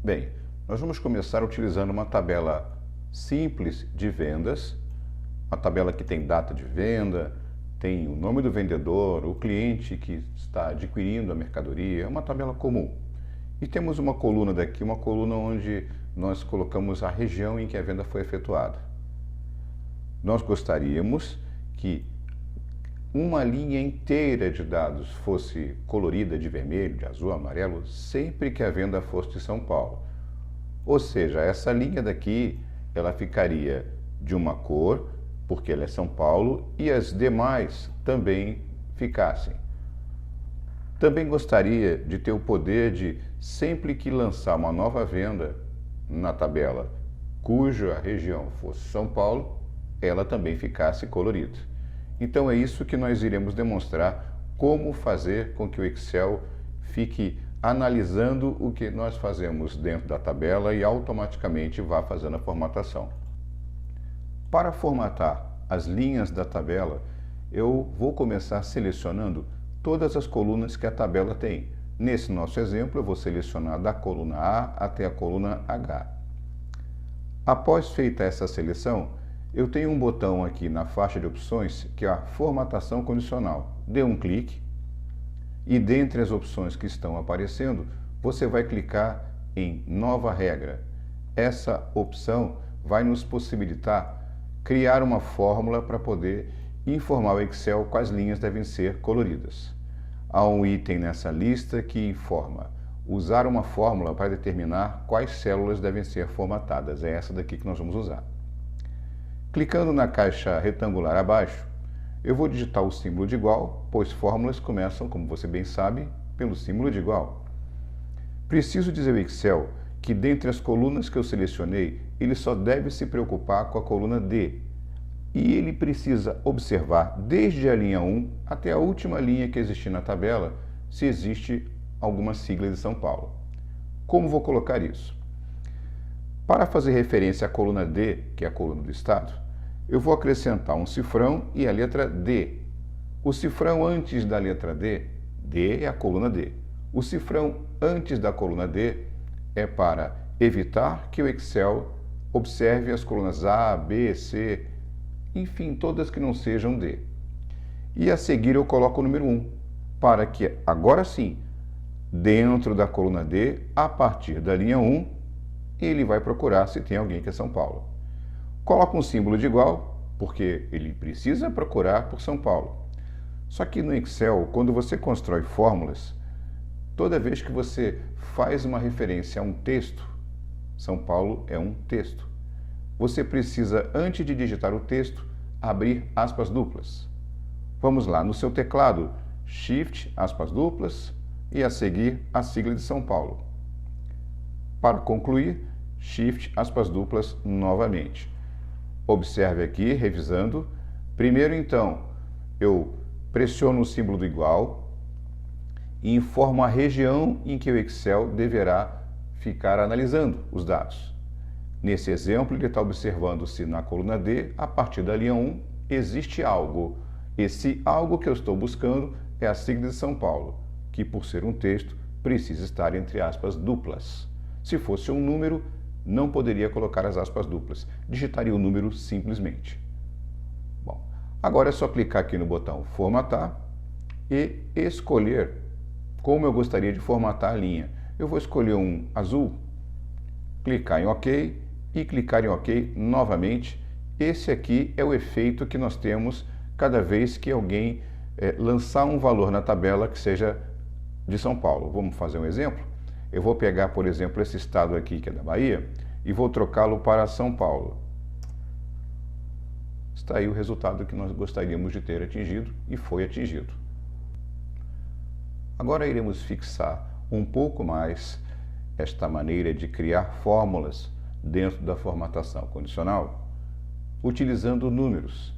Bem, nós vamos começar utilizando uma tabela simples de vendas, uma tabela que tem data de venda, tem o nome do vendedor, o cliente que está adquirindo a mercadoria, é uma tabela comum. E temos uma coluna daqui, uma coluna onde nós colocamos a região em que a venda foi efetuada. Nós gostaríamos que uma linha inteira de dados fosse colorida de vermelho, de azul, amarelo, sempre que a venda fosse de São Paulo. Ou seja, essa linha daqui, ela ficaria de uma cor, porque ela é São Paulo, e as demais também ficassem. Também gostaria de ter o poder de, sempre que lançar uma nova venda na tabela, cuja região fosse São Paulo, ela também ficasse colorida. Então é isso que nós iremos demonstrar, como fazer com que o Excel fique analisando o que nós fazemos dentro da tabela e automaticamente vá fazendo a formatação. Para formatar as linhas da tabela, eu vou começar selecionando todas as colunas que a tabela tem. Nesse nosso exemplo, eu vou selecionar da coluna A até a coluna H. Após feita essa seleção, eu tenho um botão aqui na faixa de opções que é a formatação condicional. Dê um clique e dentre as opções que estão aparecendo, você vai clicar em nova regra. Essa opção vai nos possibilitar criar uma fórmula para poder informar o Excel quais linhas devem ser coloridas. Há um item nessa lista que informa usar uma fórmula para determinar quais células devem ser formatadas. É essa daqui que nós vamos usar. Clicando na caixa retangular abaixo, eu vou digitar o símbolo de igual, pois fórmulas começam, como você bem sabe, pelo símbolo de igual. Preciso dizer ao Excel que dentre as colunas que eu selecionei, ele só deve se preocupar com a coluna D. E ele precisa observar desde a linha 1 até a última linha que existir na tabela, se existe alguma sigla de São Paulo. Como vou colocar isso? Para fazer referência à coluna D, que é a coluna do estado, eu vou acrescentar um cifrão e a letra D. O cifrão antes da letra D, D é a coluna D. O cifrão antes da coluna D é para evitar que o Excel observe as colunas A, B, C, enfim, todas que não sejam D. E a seguir eu coloco o número 1, para que agora sim, dentro da coluna D, a partir da linha 1, ele vai procurar se tem alguém que é São Paulo. Coloca um símbolo de igual, porque ele precisa procurar por São Paulo. Só que no Excel, quando você constrói fórmulas, toda vez que você faz uma referência a um texto, São Paulo é um texto. Você precisa, antes de digitar o texto, abrir aspas duplas. Vamos lá, no seu teclado, Shift, aspas duplas, e a seguir a sigla de São Paulo. Para concluir, Shift, aspas duplas novamente. Observe aqui, revisando. Primeiro, então, eu pressiono o símbolo do igual e informo a região em que o Excel deverá ficar analisando os dados. Nesse exemplo, ele está observando se na coluna D, a partir da linha 1, existe algo. Esse algo que eu estou buscando é a sigla de São Paulo, que por ser um texto, precisa estar entre aspas duplas. Se fosse um número, não poderia colocar as aspas duplas, digitaria o número simplesmente. Bom, agora é só clicar aqui no botão formatar e escolher como eu gostaria de formatar a linha. Eu vou escolher um azul, clicar em OK e clicar em OK novamente. Esse aqui é o efeito que nós temos cada vez que alguém lançar um valor na tabela que seja de São Paulo. Vamos fazer um exemplo? Eu vou pegar, por exemplo, esse estado aqui, que é da Bahia, e vou trocá-lo para São Paulo. Está aí o resultado que nós gostaríamos de ter atingido e foi atingido. Agora iremos fixar um pouco mais esta maneira de criar fórmulas dentro da formatação condicional, utilizando números.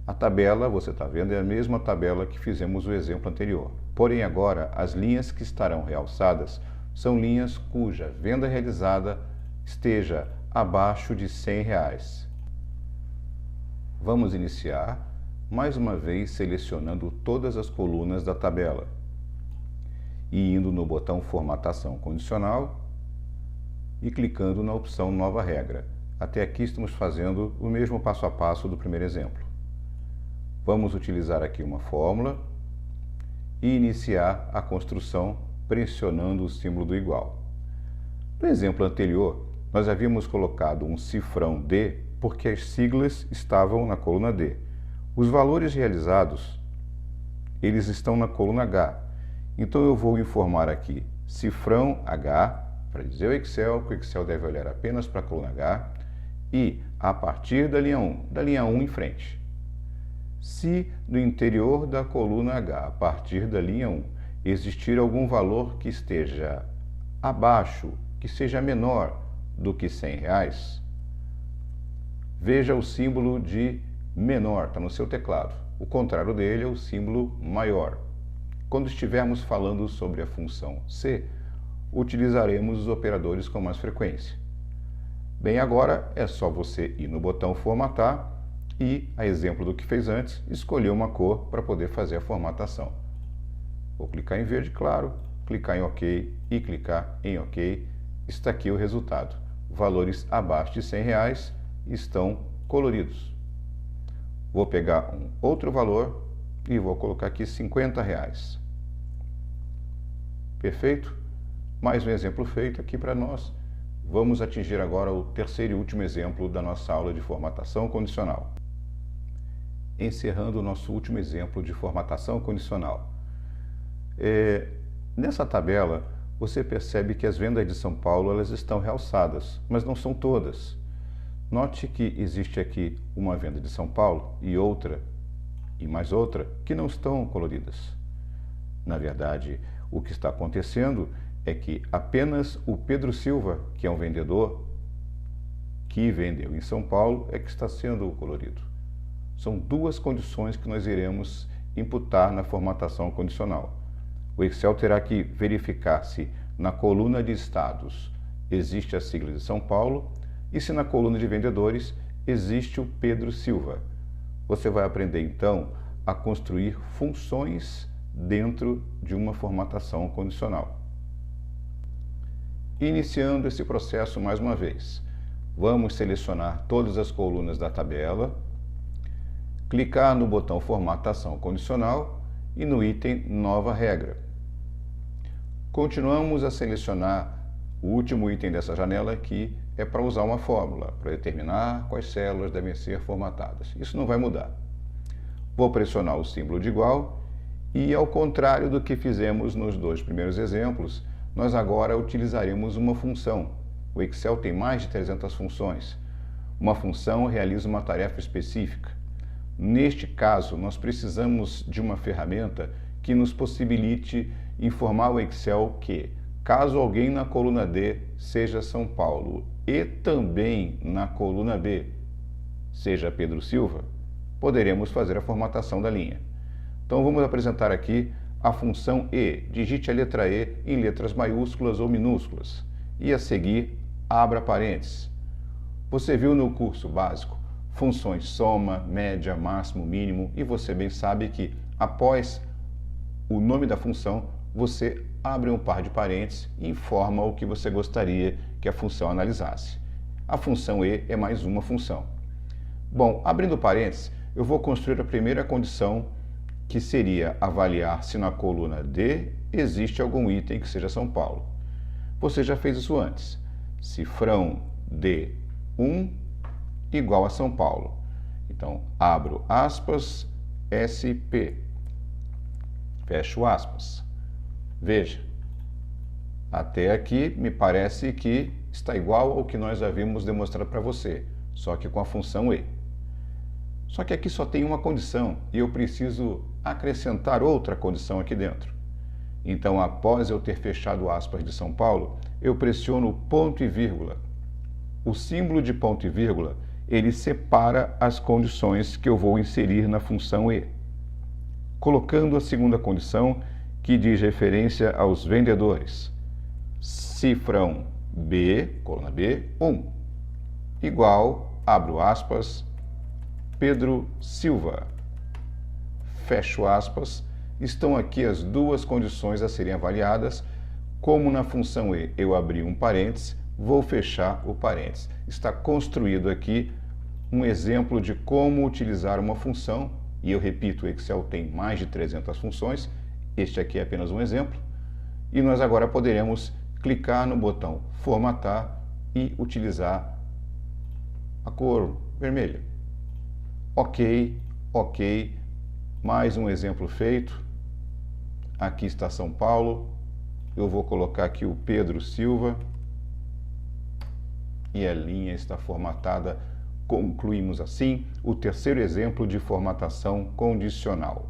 A tabela, você está vendo, é a mesma tabela que fizemos o exemplo anterior. Porém, agora, as linhas que estarão realçadas são linhas cuja venda realizada esteja abaixo de R$100. Vamos iniciar, mais uma vez selecionando todas as colunas da tabela e indo no botão Formatação Condicional, e clicando na opção Nova Regra. Até aqui estamos fazendo o mesmo passo a passo do primeiro exemplo. Vamos utilizar aqui uma fórmula e iniciar a construção pressionando o símbolo do igual. No exemplo anterior, nós havíamos colocado um cifrão D porque as siglas estavam na coluna D. Os valores realizados, eles estão na coluna H. Então eu vou informar aqui cifrão H, para dizer ao Excel que o Excel deve olhar apenas para a coluna H, e a partir da linha 1 em frente. Se no interior da coluna H, a partir da linha 1, existir algum valor que esteja abaixo, que seja menor do que R$100, veja o símbolo de menor, está no seu teclado. O contrário dele é o símbolo maior. Quando estivermos falando sobre a função C, utilizaremos os operadores com mais frequência. Bem, agora é só você ir no botão formatar e, a exemplo do que fez antes, escolher uma cor para poder fazer a formatação. Vou clicar em verde claro, clicar em OK e clicar em OK. Está aqui o resultado. Valores abaixo de R$100 estão coloridos. Vou pegar um outro valor e vou colocar aqui R$50. Perfeito? Mais um exemplo feito aqui para nós. Vamos atingir agora o terceiro e último exemplo da nossa aula de formatação condicional. Encerrando o nosso último exemplo de formatação condicional. Nessa tabela, você percebe que as vendas de São Paulo elas estão realçadas, mas não são todas. Note que existe aqui uma venda de São Paulo e outra, e mais outra, que não estão coloridas. Na verdade, o que está acontecendo é que apenas o Pedro Silva, que é um vendedor que vendeu em São Paulo, é que está sendo colorido. São duas condições que nós iremos imputar na formatação condicional. O Excel terá que verificar se na coluna de estados existe a sigla de São Paulo e se na coluna de vendedores existe o Pedro Silva. Você vai aprender então a construir funções dentro de uma formatação condicional. Iniciando esse processo mais uma vez, vamos selecionar todas as colunas da tabela, clicar no botão Formatação Condicional e no item Nova Regra. Continuamos a selecionar o último item dessa janela aqui, é para usar uma fórmula, para determinar quais células devem ser formatadas. Isso não vai mudar. Vou pressionar o símbolo de igual e, ao contrário do que fizemos nos dois primeiros exemplos, nós agora utilizaremos uma função. O Excel tem mais de 300 funções. Uma função realiza uma tarefa específica. Neste caso, nós precisamos de uma ferramenta que nos possibilite informar o Excel que, caso alguém na coluna D seja São Paulo e também na coluna B seja Pedro Silva, poderemos fazer a formatação da linha. Então vamos apresentar aqui a função E. Digite a letra E em letras maiúsculas ou minúsculas e a seguir abra parênteses. Você viu no curso básico funções soma, média, máximo, mínimo e você bem sabe que após o nome da função você abre um par de parênteses e informa o que você gostaria que a função analisasse. A função E é mais uma função. Bom, abrindo parênteses, eu vou construir a primeira condição, que seria avaliar se na coluna D existe algum item que seja São Paulo. Você já fez isso antes. Cifrão D1 igual a São Paulo. Então, abro aspas, SP. Fecho aspas. Veja, até aqui me parece que está igual ao que nós havíamos demonstrado para você, só que com a função E. Só que aqui só tem uma condição e eu preciso acrescentar outra condição aqui dentro. Então, após eu ter fechado aspas de São Paulo, eu pressiono ponto e vírgula. O símbolo de ponto e vírgula, ele separa as condições que eu vou inserir na função E. Colocando a segunda condição, que diz referência aos vendedores. Cifrão B, coluna B, 1, igual, abro aspas, Pedro Silva. Fecho aspas. Estão aqui as duas condições a serem avaliadas. Como na função E eu abri um parêntese, vou fechar o parênteses. Está construído aqui um exemplo de como utilizar uma função, e eu repito, o Excel tem mais de 300 funções, este aqui é apenas um exemplo, e nós agora poderemos clicar no botão formatar e utilizar a cor vermelha. Ok, ok, mais um exemplo feito. Aqui está São Paulo, eu vou colocar aqui o Pedro Silva e a linha está formatada. Concluímos assim o terceiro exemplo de formatação condicional.